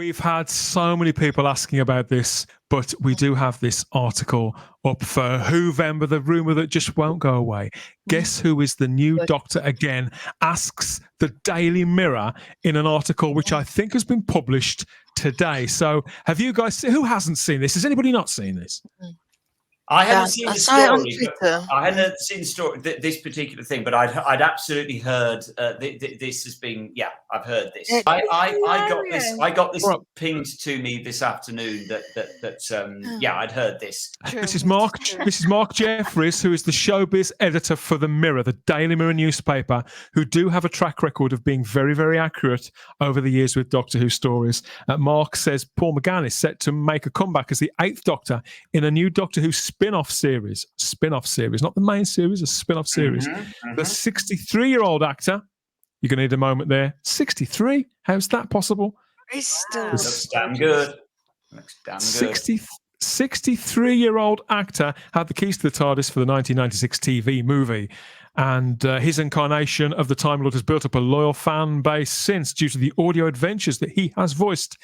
We've had so many people asking about this, but we do have this article up for Whovember, the rumour that just won't go away. Guess who is the new Doctor again? Asks the Daily Mirror in an article which I think has been published today. So have you guys, who hasn't seen this? Has anybody not seen this? I haven't seen the saw it on story. Twitter. I hadn't seen the story, this particular thing, but I'd absolutely heard this has been. Yeah, I've heard this. I got this pinged to me this afternoon. Yeah, I'd heard this. True. This is Mark Jeffries, who is the showbiz editor for the Mirror, the Daily Mirror newspaper, who do have a track record of being very, very accurate over the years with Doctor Who stories. Mark says Paul McGann is set to make a comeback as the 8th Doctor in a new Doctor Who spin-off series, not the main series, a spin-off series. The 63-year-old actor, you're going to need a moment there. 63? How's that possible? It's still Looks damn good. Looks damn good. 63-year-old actor had the keys to the TARDIS for the 1996 TV movie. And his incarnation of the Time Lord has built up a loyal fan base since, due to the audio adventures that he has voiced.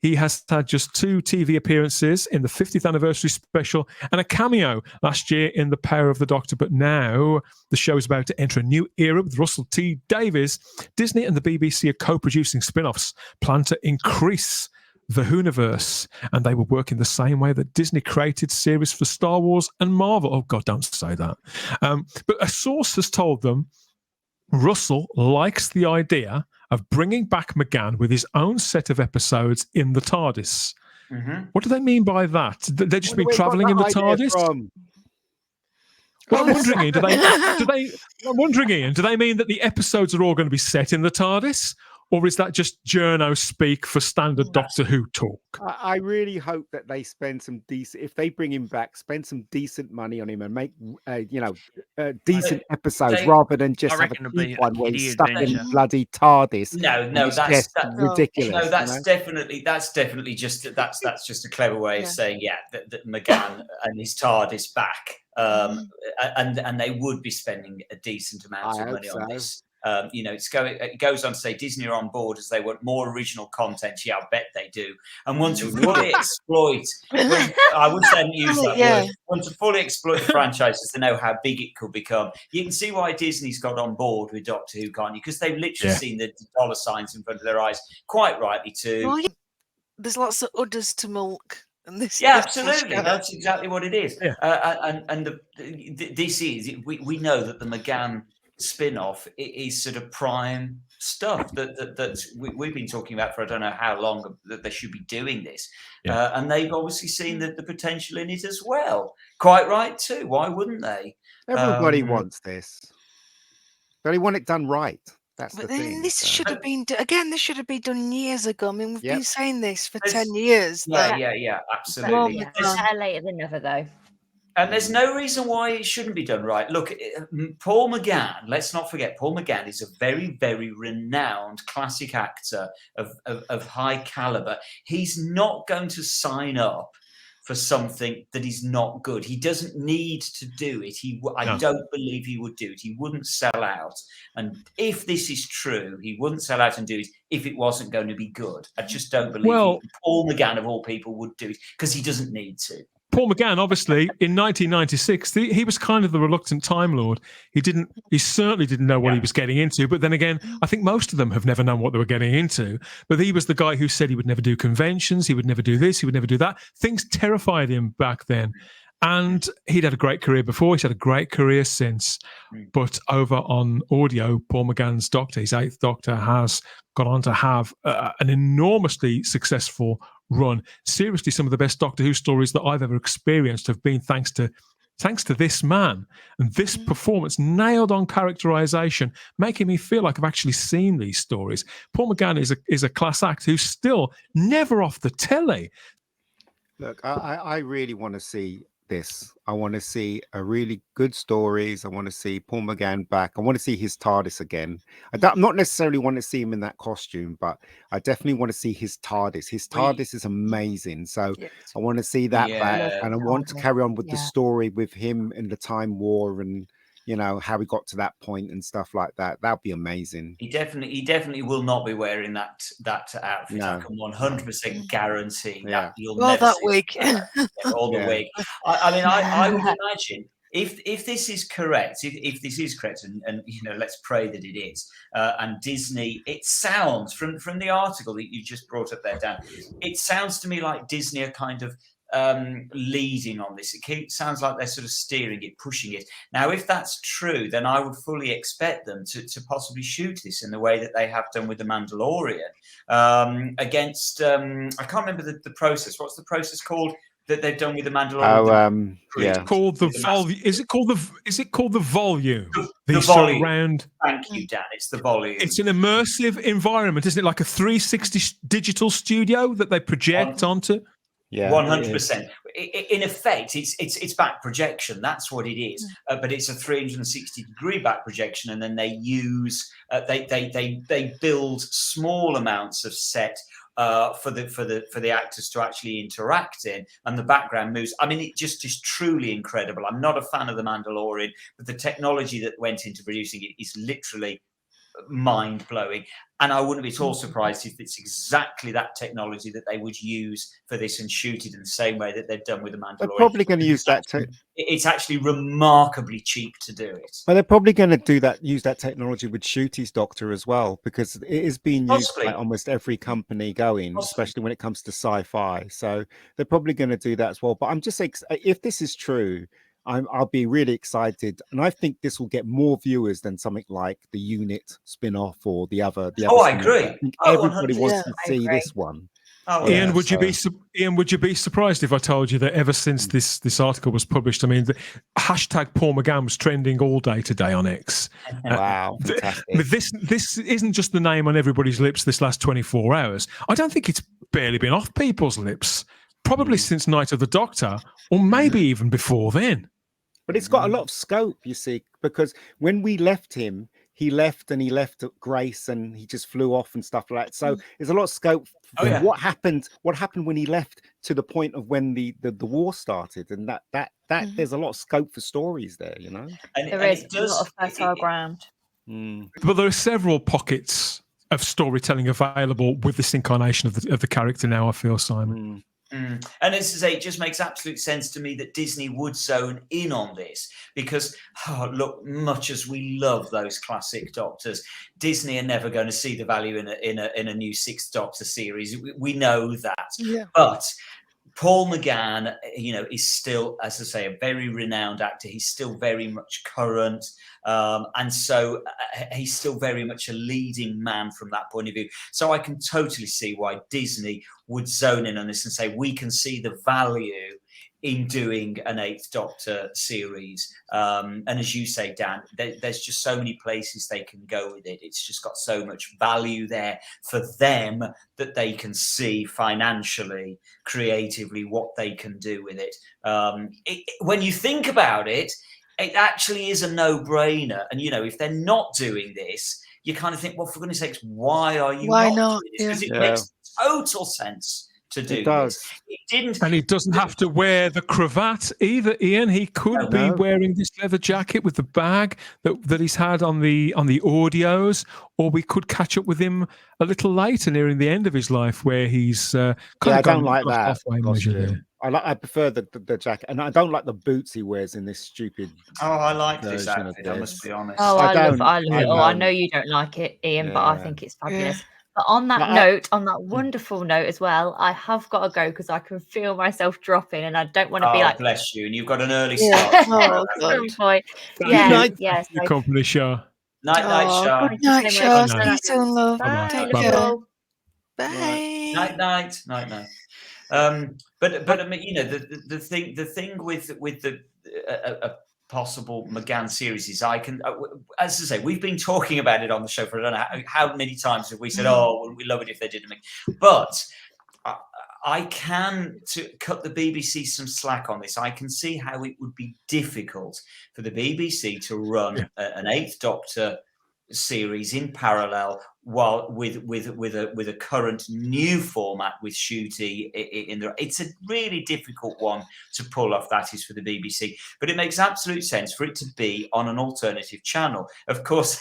He has had just 2 TV appearances in the 50th anniversary special and a cameo last year in The Power of the Doctor. But now the show is about to enter a new era with Russell T Davies. Disney and the BBC are co-producing spin-offs planned to increase the Whoniverse, and they will work in the same way that Disney created series for Star Wars and Marvel. Oh, God, don't say that. But a source has told them Russell likes the idea of bringing back McGann with his own set of episodes in the TARDIS. What do they mean by that? They just be travelling in the TARDIS? Well, I'm wondering, Ian, do they mean that the episodes are all going to be set in the TARDIS? Or is that just journo speak for standard Doctor Who talk? I really hope that they spend some decent, if they bring him back, spend some decent money on him and make, decent episodes rather than just have a cheap one where he's stuck in bloody TARDIS. No, that's ridiculous. No, that's definitely just that's just a clever way of saying that McGann and his TARDIS back, and they would be spending a decent amount of money on this. It goes on to say Disney are on board as they want more original content. Yeah, I bet they do. And want to fully exploit, I would say use that word, want to fully exploit the franchises to know how big it could become. You can see why Disney's got on board with Doctor Who, can't you? Because they've literally seen the dollar signs in front of their eyes, quite rightly too. Well, there's lots of udders to milk. And this, absolutely. That's exactly what it is. This is, we know that the McGann spin-off is sort of prime stuff that we've been talking about for I don't know how long, that they should be doing this, and they've obviously seen the potential in it as well. Quite right too. Why wouldn't they? Everybody wants this, but they want it done right. That's the thing. This should have been this should have been done years ago. I mean, we've been saying this for 10 years. Yeah, absolutely. Better later than never, though. And there's no reason why it shouldn't be done right. Look, Paul McGann, let's not forget, Paul McGann is a very, very renowned classic actor of high caliber. He's not going to sign up for something that is not good. He doesn't need to do it. I don't believe he would do it. He wouldn't sell out. And if this is true, he wouldn't sell out and do it if it wasn't going to be good. I just don't believe Paul McGann, of all people, would do it because he doesn't need to. Paul McGann, obviously, in 1996, he was kind of the reluctant Time Lord. He certainly didn't know what he was getting into. But then again, I think most of them have never known what they were getting into. But he was the guy who said he would never do conventions, he would never do this, he would never do that. Things terrified him back then. And he'd had a great career before. He's had a great career since. But over on audio, Paul McGann's Doctor, his 8th Doctor, has gone on to have an enormously successful run. Seriously, some of the best Doctor Who stories that I've ever experienced have been thanks to this man and this performance, nailed on characterization, making me feel like I've actually seen these stories. Paul McGann is a class act who's still never off the telly. Look, I really want to see this. I want to see a really good stories. I want to see Paul McGann back. I want to see his TARDIS again. I'm not necessarily want to see him in that costume, but I definitely want to see his TARDIS. His TARDIS is amazing. So I want to see that back, and I want to carry on with the story with him in the Time War and you know, how he got to that point and stuff like that. That'd be amazing. He definitely will not be wearing that outfit. No. I can 100% guarantee Yeah. that you'll Well, never that see wig. or the Yeah. wig. I mean, I would imagine if this is correct, if this is correct, and you know, let's pray that it is. And Disney, it sounds from the article that you just brought up there, Dan, it sounds to me like Disney are kind of leading on this. It sounds like they're sort of steering it, pushing it. Now, if that's true, then I would fully expect them to possibly shoot this in the way that they have done with The Mandalorian against, I can't remember the process. What's the process called that they've done with The Mandalorian? Yeah. Called the volume. Is it called the volume? The volume. Surround. Thank you, Dan. It's the volume. It's an immersive environment, isn't it? Like a 360 digital studio that they project onto. Yeah, 100%. In effect, it's back projection. That's what it is. But it's a 360-degree back projection, and then they use they build small amounts of set for the actors to actually interact in, and the background moves. I mean, it just is truly incredible. I'm not a fan of The Mandalorian, but the technology that went into producing it is literally mind-blowing, and I wouldn't be at all surprised if it's exactly that technology that they would use for this and shoot it in the same way that they've done with The Mandalorian. They're probably going to use that. It's actually remarkably cheap to do it. But they're probably going to use that technology with Shooty's Doctor as well, because it is being used by almost every company going, especially when it comes to sci-fi. So they're probably going to do that as well. But I'm just saying, if this is true, I'll be really excited, and I think this will get more viewers than something like the Unit spin-off or the other. I agree. I think everybody wants to see this one. Oh, Ian, would you be surprised if I told you that ever since this article was published, I mean, the hashtag Paul McGann was trending all day today on X. Wow, fantastic. But this isn't just the name on everybody's lips this last 24 hours. I don't think it's barely been off people's lips, probably since Night of the Doctor, or maybe even before then. But it's got a lot of scope, you see, because when we left him, he left Grace, and he just flew off and stuff like that. So there's a lot of scope for what happened when he left to the point of when the war started, and that there's a lot of scope for stories there, you know. And there is a lot of fertile ground. But there are several pockets of storytelling available with this incarnation of the character now, I feel, Simon. And as I say, it just makes absolute sense to me that Disney would zone in on this because, look, much as we love those classic Doctors, Disney are never going to see the value in a new Sixth Doctor series. We know that, but Paul McGann, is still, as I say, a very renowned actor. He's still very much current. And so he's still very much a leading man from that point of view. So I can totally see why Disney would zone in on this and say, we can see the value in doing an Eighth Doctor series. And as you say, Dan, there's just so many places they can go with it. It's just got so much value there for them that they can see financially, creatively, what they can do with it. When you think about it, it actually is a no-brainer. And, if they're not doing this, you kind of think, well, for goodness sakes, why are you not doing this? Because it makes total sense to do this. It didn't. And he doesn't have to wear the cravat either, Ian. He could be wearing this leather jacket with the bag that he's had on the audios, or we could catch up with him a little later nearing the end of his life where he's I don't like that. I prefer the jacket, and I don't like the boots he wears in this stupid. Oh, I like this outfit. I must be honest. Oh, I love it. I know you don't like it, Ian, but I think it's fabulous. But on that note, on that wonderful note as well, I have got to go because I can feel myself dropping, and I don't want to be like. Bless you, and you've got an early start. At some point. Yes. Company show. Night, Shaw. Good night, Shaw. See you soon, love. Bye. Take care. Bye. Night. But I mean, the thing with a possible McGann series is as I say, we've been talking about it on the show for I don't know how many times have we said, we love it if they did it, but I can, to cut the BBC some slack on this, I can see how it would be difficult for the BBC to run an Eighth Doctor series in parallel, while with a current new format with Shooty in there. It's a really difficult one to pull off. That is for the BBC, but it makes absolute sense for it to be on an alternative channel. Of course,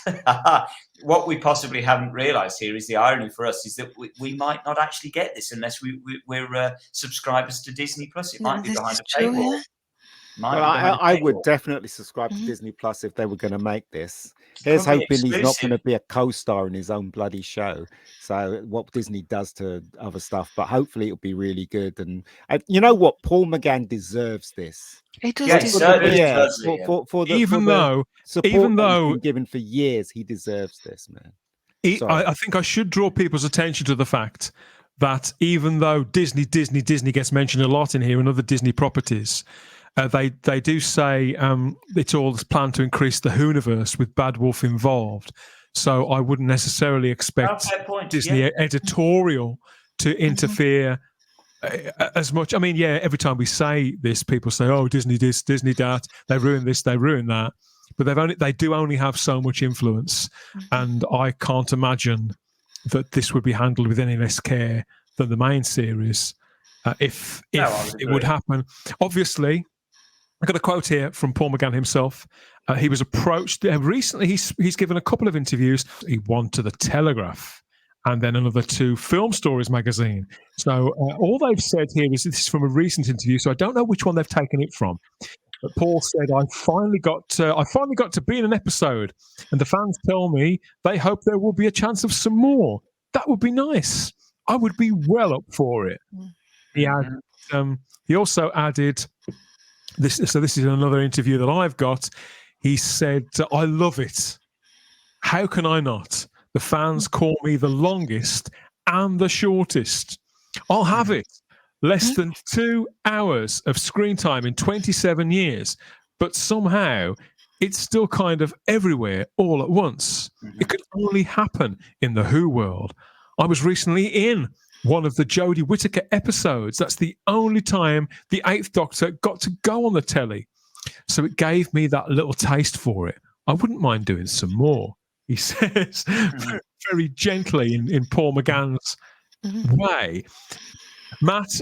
what we possibly haven't realised here is the irony for us is that we might not actually get this unless we're subscribers to Disney Plus. It might be behind a paywall. Well, I would definitely subscribe to Disney Plus if they were going to make this. Here's hoping he's not going to be a co-star in his own bloody show. So what Disney does to other stuff, but hopefully it'll be really good. And you know what? Paul McGann deserves this. He does. Even though been given for years, he deserves this, man. I think I should draw people's attention to the fact that even though Disney gets mentioned a lot in here and other Disney properties, they do say it's all planned to increase the Whooniverse with Bad Wolf involved. So I wouldn't necessarily expect Disney editorial to interfere as much. I mean, yeah, every time we say this, people say, "Oh, Disney this, Disney that. They ruin this, they ruin that." But they do only have so much influence, and I can't imagine that this would be handled with any less care than the main series. If it would happen, obviously. I got a quote here from Paul McGann himself. He was approached recently. He's given a couple of interviews. He won to the Telegraph and then another to Film Stories magazine. So all they've said here is this is from a recent interview. So I don't know which one they've taken it from. But Paul said, "I finally got to be in an episode, and the fans tell me they hope there will be a chance of some more. That would be nice. I would be well up for it." He also added. This is another interview that I've got. He said, "I love it. How can I not? The fans call me the longest and the shortest. I'll have it. Less than 2 hours of screen time in 27 years. But somehow it's still kind of everywhere all at once. It could only happen in the Who world. I was recently in one of the Jodie Whittaker episodes. That's the only time the Eighth Doctor got to go on the telly. So it gave me that little taste for it. I wouldn't mind doing some more," he says, very gently in Paul McGann's way. Matt,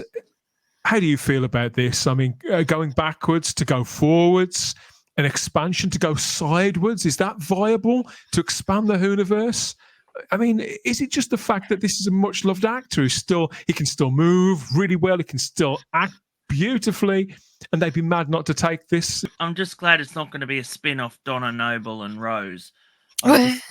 how do you feel about this? I mean, going backwards to go forwards, an expansion to go sideways, is that viable to expand the Whooniverse? I mean, is it just the fact that this is a much-loved actor he can still move really well, he can still act beautifully, and they'd be mad not to take this? I'm just glad it's not going to be a spin-off Donna Noble and Rose. But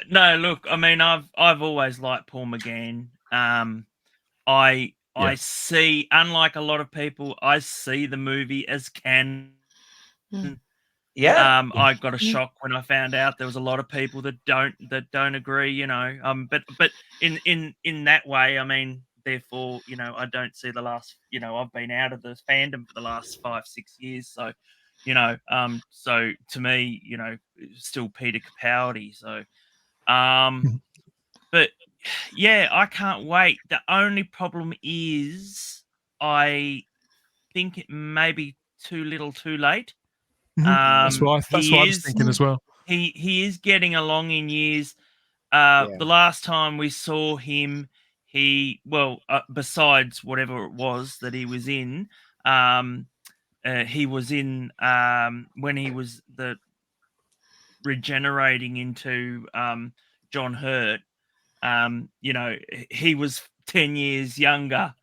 no, look, I mean, I've always liked Paul McGann. I see, unlike a lot of people, I see the movie as canon. Yeah. I got a shock when I found out there was a lot of people that don't agree, you know. But in that way, I mean, therefore, you know, I don't see the last, you know, I've been out of the fandom for the last 5-6 years, so, you know, so to me, you know, still Peter Capaldi. So, but yeah, I can't wait. The only problem is, I think it may be too little, too late. That's what I was thinking as well. He is getting along in years. The last time we saw him, besides whatever it was that he was in, he was in when he was regenerating into John Hurt. You know, he was 10 years younger.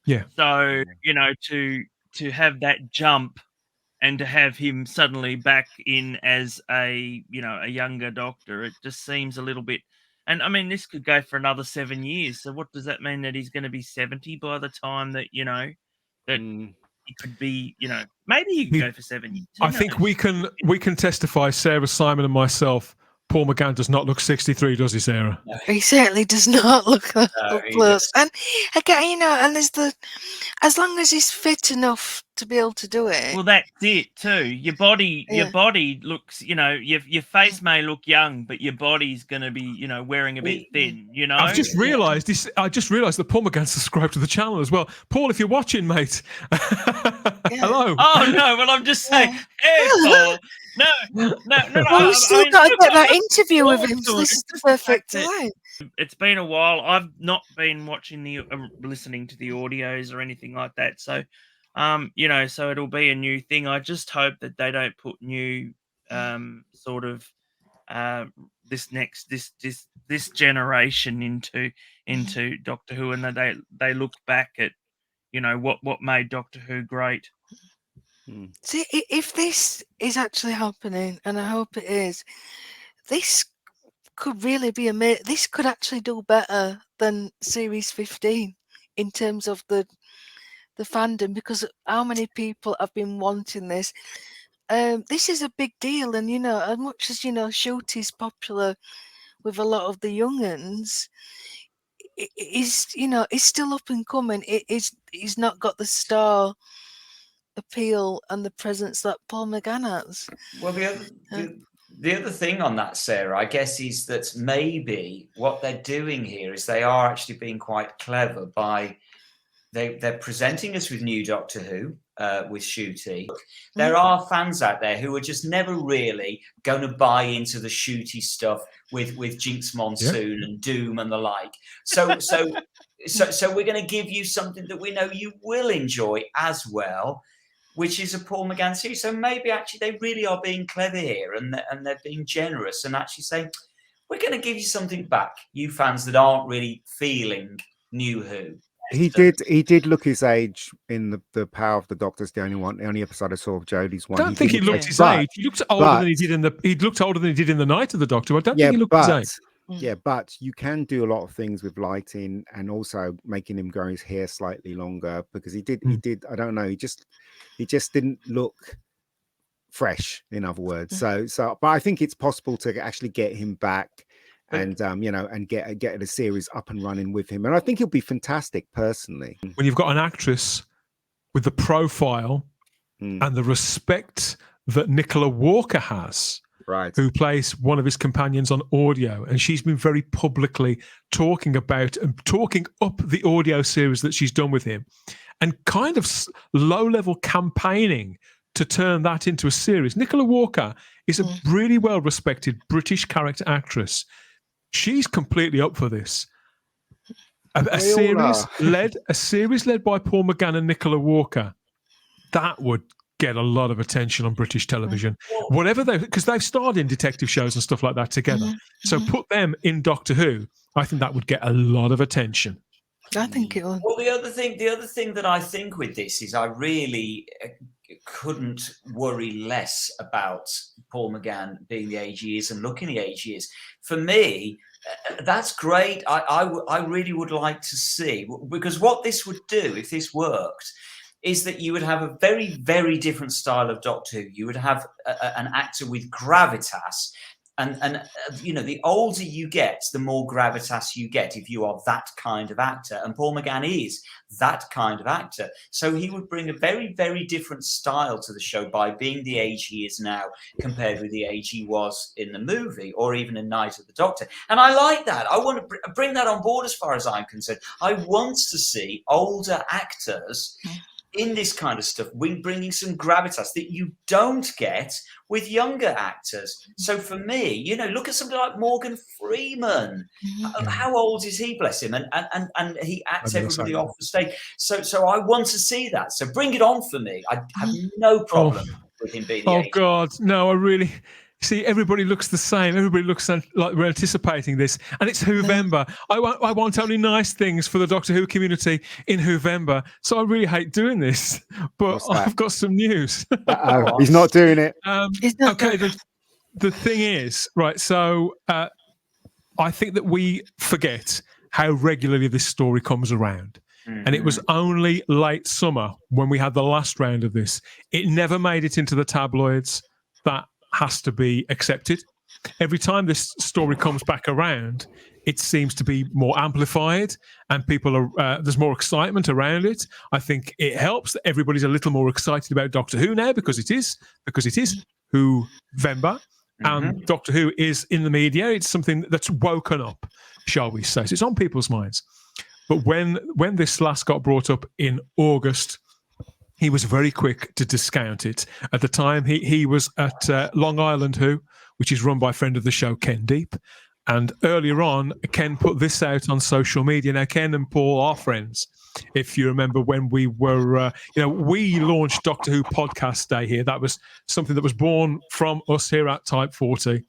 Yeah. So, you know, to have that jump and to have him suddenly back in as a younger Doctor, it just seems a little bit. And I mean, this could go for another 7 years. So what does that mean? That he's going to be 70 by the time that, you know, that he could be, you know, maybe he could go for 7 years. I think we can testify, Sarah, Simon and myself, Paul McGann does not look 63, does he, Sarah? No. He certainly does not look up close. And again, you know, and as long as he's fit enough to be able to do it. Well, that's it too. Your body looks, you know, your face may look young, but your body's going to be, you know, wearing a bit thin. You know, I've just realised this. I just realised that Paul McGann subscribed to the channel as well. Paul, if you're watching, mate, hello. Oh no, well I'm just saying, hey Paul. No. Well, we've still got to get that interview with him. So this is the perfect time. It's been a while. I've not been watching listening to the audios or anything like that. So, so it'll be a new thing. I just hope that they don't put new sort of this generation into Doctor Who, and that they look back at what made Doctor Who great. See, if this is actually happening, and I hope it is, this could really be amazing. This could actually do better than Series 15 in terms of the fandom, because how many people have been wanting this. This is a big deal, and as much as Shoot is popular with a lot of the young'uns, is still up and coming. He's not got the star appeal and the presence that Paul McGann has. Well, the other thing on that, Sarah, I guess, is that maybe what they're doing here is they are actually being quite clever by they're presenting us with new Doctor Who with Shooty. There are fans out there who are just never really going to buy into the Shooty stuff with Jinx Monsoon and Doom and the like. So we're going to give you something that we know you will enjoy as well, which is a Paul McGann series. So maybe actually they really are being clever here, and they're being generous and actually saying, we're going to give you something back, you fans that aren't really feeling New Who. He did look his age in the Power of the Doctor's the only episode I saw of Jodie's one. I don't think he looked his age. He looked older than he did in the Night of the Doctor. I don't think he looked his age. Yeah, but you can do a lot of things with lighting and also making him grow his hair slightly longer, because he did. I don't know. He just didn't look fresh, in other words. So, but I think it's possible to actually get him back and and get the series up and running with him. And I think he'll be fantastic personally. When you've got an actress with the profile and the respect that Nicola Walker has, right, who plays one of his companions on audio, and she's been very publicly talking about and talking up the audio series that she's done with him, and kind of low-level campaigning to turn that into a series. Nicola Walker is a really well-respected British character actress. She's completely up for this. A series led by Paul McGann and Nicola Walker, that would get a lot of attention on British television. Because they've starred in detective shows and stuff like that together. So put them in Doctor Who, I think that would get a lot of attention. I think it would. Well, the other thing that I think with this is I really couldn't worry less about Paul McGann being the age he is and looking the age he is. For me, that's great. I really would like to see, because what this would do if this worked is that you would have a very, very different style of Doctor Who. You would have an actor with gravitas. And the older you get, the more gravitas you get if you are that kind of actor. And Paul McGann is that kind of actor. So he would bring a very, very different style to the show by being the age he is now compared with the age he was in the movie or even in Night of the Doctor. And I like that. I want to bring that on board as far as I'm concerned. I want to see older actors in this kind of stuff, bringing some gravitas that you don't get with younger actors. So for me, look at somebody like Morgan Freeman. How old is he, bless him? And he acts everybody off the stage. So I want to see that. So bring it on for me. I have no problem with him being the age. God, no, I really... See, everybody looks the same. Everybody looks like we're anticipating this. And it's Whovember. I want only nice things for the Doctor Who community in Whovember. So I really hate doing this. But I've got some news. He's not doing it. Okay, the thing is, right, so I think that we forget how regularly this story comes around. And it was only late summer when we had the last round of this. It never made it into the tabloids. That has to be accepted. Every time this story comes back around, it seems to be more amplified and people are there's more excitement around it. I think it helps that everybody's a little more excited about Doctor Who now because it is Whovember and Doctor Who is in the media. It's something that's woken up, shall we say. So it's on people's minds. But when this last got brought up in August, he was very quick to discount it. At the time, he was at Long Island Who, which is run by a friend of the show, Ken Deep. And earlier on, Ken put this out on social media. Now, Ken and Paul are friends. If you remember when we were, we launched Doctor Who Podcast Day here. That was something that was born from us here at Type 40.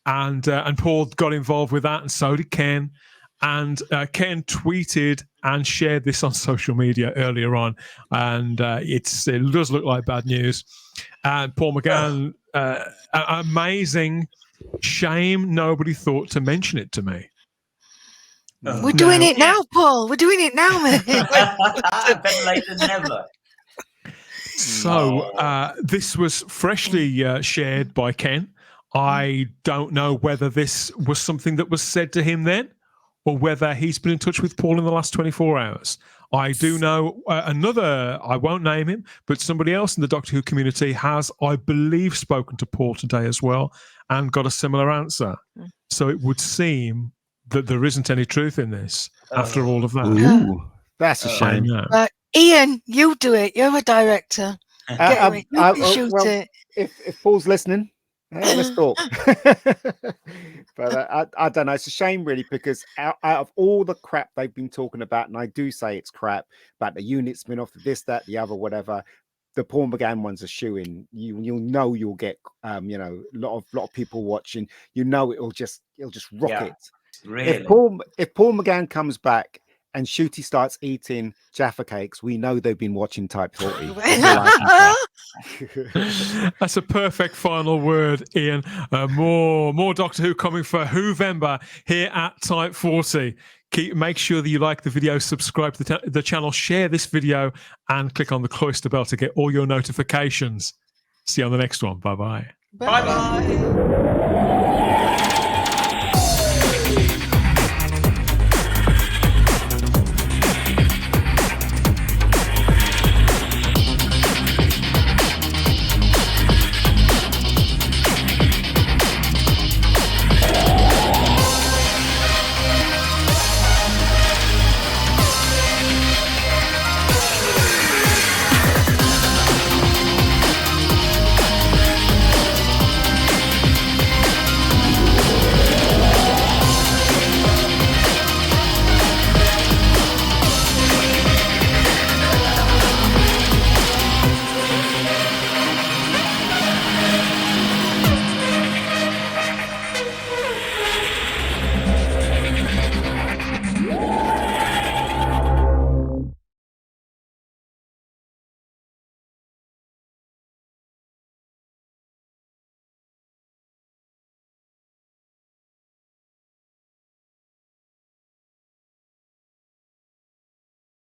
And Paul got involved with that, and so did Ken. And Ken tweeted and shared this on social media earlier on. And it does look like bad news. And Paul McGann, amazing. Shame nobody thought to mention it to me. We're doing it now, Paul. We're doing it now, man. Better late than never. So this was freshly shared by Ken. I don't know whether this was something that was said to him then, or whether he's been in touch with Paul in the last 24 hours. I do know another, I won't name him, but somebody else in the Doctor Who community has, I believe, spoken to Paul today as well and got a similar answer. So it would seem that there isn't any truth in this after all of that. Ooh, that's a shame. Ian, you do it. You're a director. Shoot it. If Paul's listening, let's talk. But I don't know. It's a shame, really, because out of all the crap they've been talking about, and I do say it's crap about the unit spin-off, this, that, the other, whatever. The Paul McGann one's a shoe-in. You'll know you'll get a lot of people watching. It'll just rocket. Really? If Paul McGann comes back and Shooty starts eating Jaffa cakes, we know they've been watching Type 40. That's a perfect final word, Ian. More Doctor Who coming for Whovember here at Type 40. Make sure that you like the video, subscribe to the channel, share this video, and click on the cloister bell to get all your notifications. See you on the next one. Bye-bye. Bye-bye.